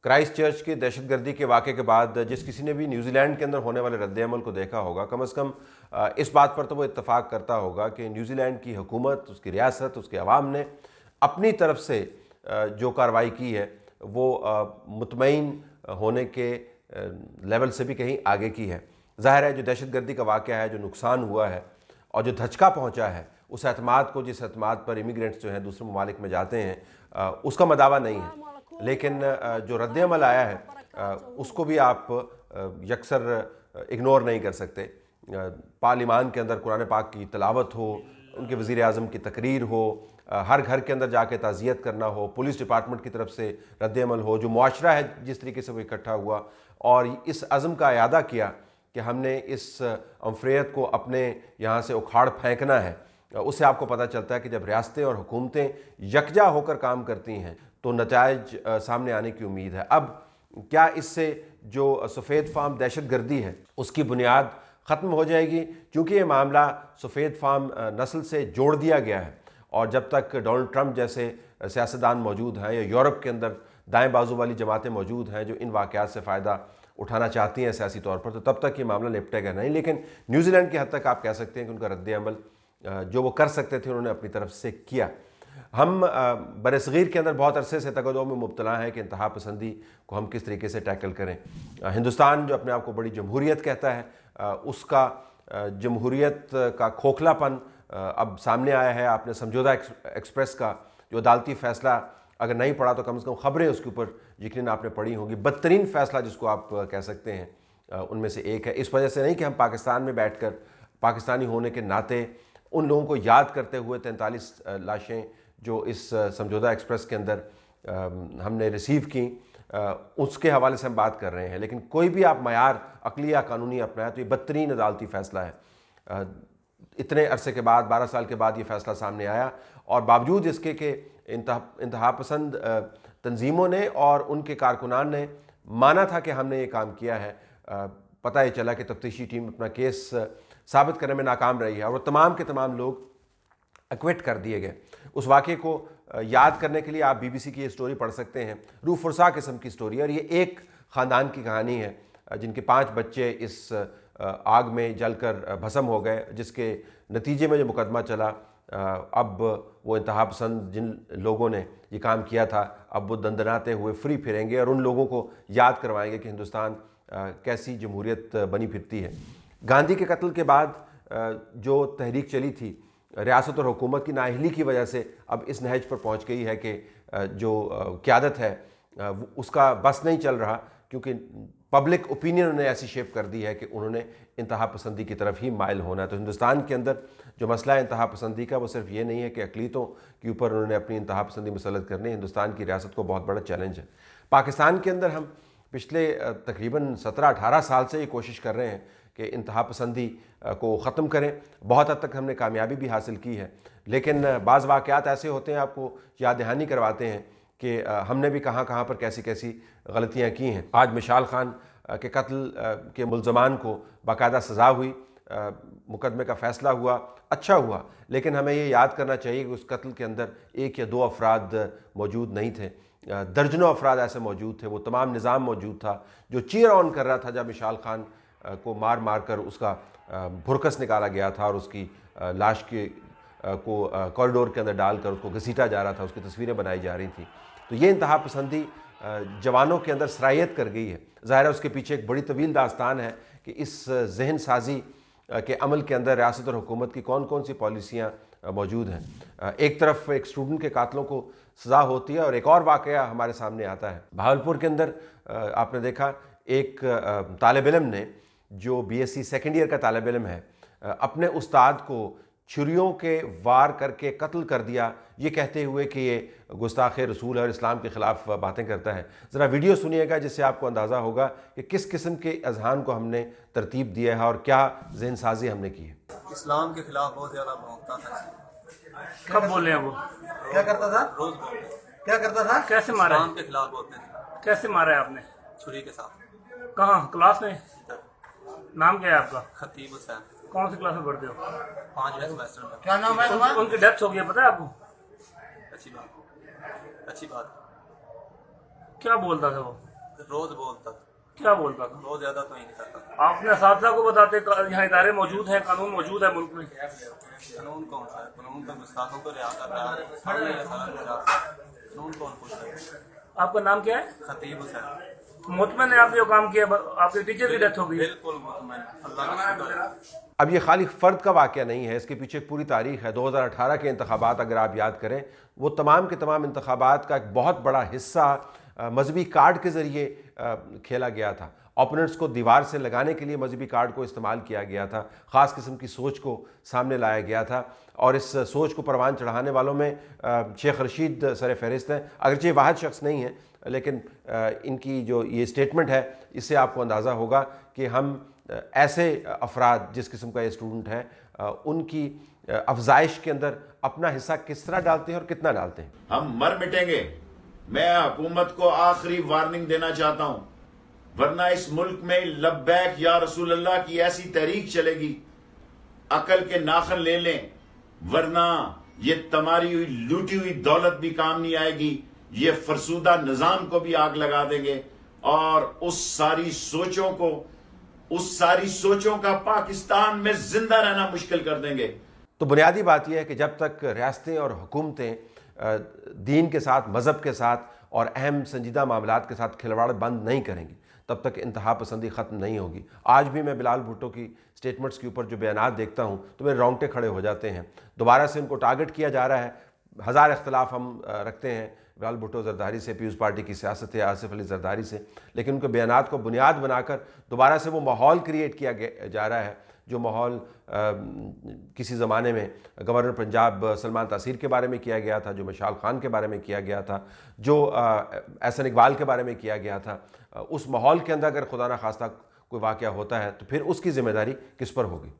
Christ church की दहशतगर्दी के वाक़े के बाद जिस किसी ने भी न्यूजीलैंड के अंदर होने वाले रद्द-ए-अमल को देखा होगा, कम अज़ कम इस बात पर तो वो इत्तफ़ाक़ करता होगा कि न्यूजीलैंड की हुकूमत, उसकी रियासत, उसके अवाम ने अपनी तरफ से जो कार्रवाई की है वो मुतमईन होने के लेवल से भी कहीं आगे की है। ज़ाहिर है जो दहशतगर्दी का वाक़या है, जो नुकसान हुआ है और जो धचका पहुँचा है, उस एतमाद को, जिस एतमाद पर इमिग्रेंट्स जो हैं दूसरे ममालिक में जाते हैं, उसका मदावा नहीं है। लेकिन जो रद्द-ए-अमल आया है उसको भी आप यकसर इग्नोर नहीं कर सकते। पार्लिमान के अंदर कुरान पाक की तिलावत हो, उनके वज़ीर आज़म की तकरीर हो, हर घर के अंदर जाके ताज़ियत करना हो, पुलिस डिपार्टमेंट की तरफ से रद्द-ए-अमल हो, जो मुआशरा है जिस तरीके से वो इकट्ठा हुआ और इस अज़्म का इयादा किया कि हमने इस अमफ़रियत को अपने यहाँ से उखाड़ फेंकना है, उससे आपको पता चलता है कि जब रियासतें और हुकूमतें यकजा होकर काम करती हैं तो नताइज सामने आने की उम्मीद है। अब क्या इससे जो सफ़ेद फार्म दहशतगर्दी है उसकी बुनियाद ख़त्म हो जाएगी? क्योंकि ये मामला सफ़ेद फार्म नस्ल से जोड़ दिया गया है और जब तक डोनाल्ड ट्रंप जैसे सियासतदान मौजूद हैं या यूरोप के अंदर दाएं बाजू वाली जमातें मौजूद हैं जो इन वाक़यात से फ़ायदा उठाना चाहती हैं सियासी तौर पर, तो तब तक ये मामला निपटेगा नहीं। लेकिन न्यूजीलैंड की हद तक आप कह सकते हैं कि उनका रद्द-ए-अमल जो वो कर सकते थे उन्होंने अपनी तरफ से किया। हम बरसग़ीर के अंदर बहुत अरसे से तगदो में मुब्तला हैं कि इंतहा पसंदी को हम किस तरीके से टैकल करें। हिंदुस्तान जो अपने आप को बड़ी जमहूरियत कहता है, उसका जमहूरियत का खोखलापन अब सामने आया है। आपने समझौता एक्सप्रेस का जो अदालती फ़ैसला अगर नहीं पढ़ा तो कम से कम ख़बरें उसके ऊपर यकीनन आपने पढ़ी होंगी। बदतरीन फ़ैसला जिसको आप कह सकते हैं उनमें से एक है। इस वजह से नहीं कि हम पाकिस्तान में बैठकर पाकिस्तानी होने के नाते उन लोगों को याद करते हुए 43 लाशें जो इस समझौता एक्सप्रेस के अंदर हमने रिसीव की, उसके हवाले से हम बात कर रहे हैं। लेकिन कोई भी आप मयार अक़ली या कानूनी अपनाए तो ये बदतरीन अदालती फ़ैसला है। इतने अरसे के बाद, 12 साल के बाद ये फ़ैसला सामने आया और बावजूद इसके कि इंतहा पसंद तंजीमों ने और उनके कारकुनान ने माना था कि हमने ये काम किया है, पता ये चला कि तफ्तीशी टीम अपना केस साबित करने में नाकाम रही है और वो तमाम के तमाम लोग एक्विट कर दिए गए। उस वाक़े को याद करने के लिए आप BBC की ये स्टोरी पढ़ सकते हैं, रूह फुरसा किस्म की स्टोरी। और ये एक ख़ानदान की कहानी है जिनके 5 बच्चे इस आग में जलकर भस्म हो गए, जिसके नतीजे में जो मुकदमा चला, अब वो इंतहा पसंद जिन लोगों ने ये काम किया था अब वो दंदनाते हुए फ्री फिरेंगे और उन लोगों को याद करवाएंगे कि हिंदुस्तान कैसी जमहूरियत बनी फिरती है। गांधी के कत्ल के बाद जो तहरीक चली थी, रियासत और हुकूमत की नाअहली की वजह से अब इस नहज पर पहुंच गई है कि जो क़यादत है उसका बस नहीं चल रहा, क्योंकि पब्लिक ओपिनियन ने ऐसी शेप कर दी है कि उन्होंने इंतहा पसंदी की तरफ ही माइल होना है। तो हिंदुस्तान के अंदर जो मसला है इंतहा पसंदी का, वो सिर्फ ये नहीं है कि अक़लियतों के ऊपर उन्होंने अपनी इंतहा पसंदी मुसल्लत करनी, हिंदुस्तान की रियासत को बहुत बड़ा चैलेंज है। पाकिस्तान के अंदर हम पिछले तकरीबन 17-18 साल से ये कोशिश कर रहे हैं कि इंतहा पसंदी को ख़त्म करें। बहुत हद तक हमने कामयाबी भी हासिल की है, लेकिन बाज़ वाक़यात ऐसे होते हैं, आपको याद दहानी करवाते हैं कि हमने भी कहाँ कहाँ पर कैसी कैसी गलतियाँ की हैं। आज मिशाल खान के कत्ल के मुल्ज़मान को बाकायदा सज़ा हुई, मुकदमे का फ़ैसला हुआ, अच्छा हुआ, लेकिन हमें ये याद करना चाहिए कि उस कत्ल के अंदर 1 या 2 अफराद मौजूद नहीं थे, दर्जनों अफराद ऐसे मौजूद थे। वो तमाम निज़ाम मौजूद था जो चीयर ऑन कर रहा था जब मिशाल खान को मार मार कर उसका भुरकस निकाला गया था और उसकी लाश को कॉरिडोर के अंदर डालकर उसको घसीटा जा रहा था, उसकी तस्वीरें बनाई जा रही थी। तो ये इंतहा पसंदी जवानों के अंदर सरायत कर गई है। ज़ाहिर है उसके पीछे एक बड़ी तवील दास्तान है कि इस जहन साजी के अमल के अंदर रियासत और हुकूमत की कौन कौन सी पॉलिसियाँ मौजूद हैं। एक तरफ एक स्टूडेंट के कातलों को सज़ा होती है और एक और वाक़या हमारे सामने आता है। भावलपुर के अंदर आपने देखा एक तालिब इल्म ने, जो BSc सेकेंड ईयर का तालिब इल्म है, अपने उस्ताद को छुरियों के वार करके कत्ल कर दिया, ये कहते हुए कि ये गुस्ताख़ रसूल है और इस्लाम के ख़िलाफ़ बातें करता है। ज़रा वीडियो सुनिएगा जिससे आपको अंदाज़ा होगा कि किस किस्म के अज़हान को हमने तरतीब दिया है और क्या जहन साजी हमने की है। इस्लाम के खिलाफ बहुत ज़्यादा भौंकता था। कब बोले हैं वो? क्या करता था? रोज बोलते। क्या करता था? कैसे मारा? इस्लाम के खिलाफ बोलते थे। कैसे मारा है आपने? छुरी के साथ। कहाँ? क्लास में? नाम क्या है आपका? खतीब हुसैन। कौन सी क्लास में पढ़ते हो? 5वें सेमेस्टर में। क्या नाम है तुम्हारा? उनकी डेथ हो गई है, पता है आपको? अच्छी बात। क्या बोलता था वो? रोज बोलता था, क्या बोलता था? रोज ज्यादा तो ही नहीं करता। आपने साथियों को बताते यहाँ इदारे मौजूद हैं, कानून मौजूद है मुल्क में। कानून कौन सा है? कानून तो गुस्ताखों को रिहा कर रहा है, सामने है सारा कुछ। कानून कौन पूछता है? आपका नाम क्या है? खतीब हुसैन। मुतमन है आप जो काम किया, आपके टीचर की डेथ हो गई। बिल्कुल मुतमईन, अल्लाह का शुक्र है। अब ये खाली फ़र्द का वाक़या नहीं है, इसके पीछे एक पूरी तारीख़ है। 2018 के इंतखाबात अगर आप याद करें, वो तमाम के तमाम इंतखाबात का एक बहुत बड़ा हिस्सा मजहबी कार्ड के ज़रिए खेला गया था। ओपोनेंट्स को दीवार से लगाने के लिए मजहबी कार्ड को इस्तेमाल किया गया था, ख़ास किस्म की सोच को सामने लाया गया था और इस सोच को परवान चढ़ाने वालों में शेख रशीद सर फहरिस्त हैं। अगरचे ये वाहिद शख्स नहीं है, लेकिन इनकी जो ये स्टेटमेंट है, इससे आपको अंदाज़ा होगा कि हम ऐसे अफराद जिस किस्म का ये स्टूडेंट है उनकी अफजाइश के अंदर अपना हिस्सा किस तरह डालते हैं और कितना डालते हैं। हम मर मिटेंगे। मैं हुकूमत को आखिरी वार्निंग देना चाहता हूं, वरना इस मुल्क में लब्बैक या रसूल अल्लाह की ऐसी तहरीक चलेगी, अकल के नाखन ले लें, वरना ये तमारी हुई लूटी हुई दौलत भी काम नहीं आएगी, ये फरसूदा निजाम को भी आग लगा देंगे और उस सारी सोचों का पाकिस्तान में जिंदा रहना मुश्किल कर देंगे। तो बुनियादी बात यह है कि जब तक रियासतें और हुकूमतें दीन के साथ, मज़हब के साथ और अहम संजीदा मामलात के साथ खिलवाड़ बंद नहीं करेंगी, तब तक इंतहा पसंदी ख़त्म नहीं होगी। आज भी मैं बिलाल भुट्टो की स्टेटमेंट्स के ऊपर जो बयानात देखता हूँ तो मेरे रोंगटे खड़े हो जाते हैं। दोबारा से उनको टारगेट किया जा रहा है। हज़ार इख्तलाफ हम रखते हैं बिलाल भुट्टो ज़रदारी से, पीपल्स पार्टी की सियासत है आसिफ अली ज़रदारी से, लेकिन उनके बयानात को बुनियाद बनाकर दोबारा से वो माहौल क्रिएट किया जा रहा है जो माहौल किसी ज़माने में गवर्नर पंजाब सलमान तासीर के बारे में किया गया था, जो मशाल खान के बारे में किया गया था, जो एहसन इकबाल के बारे में किया गया था। उस माहौल के अंदर अगर खुदा न खास्ता कोई वाक़या होता है तो फिर उसकी ज़िम्मेदारी किस पर होगी?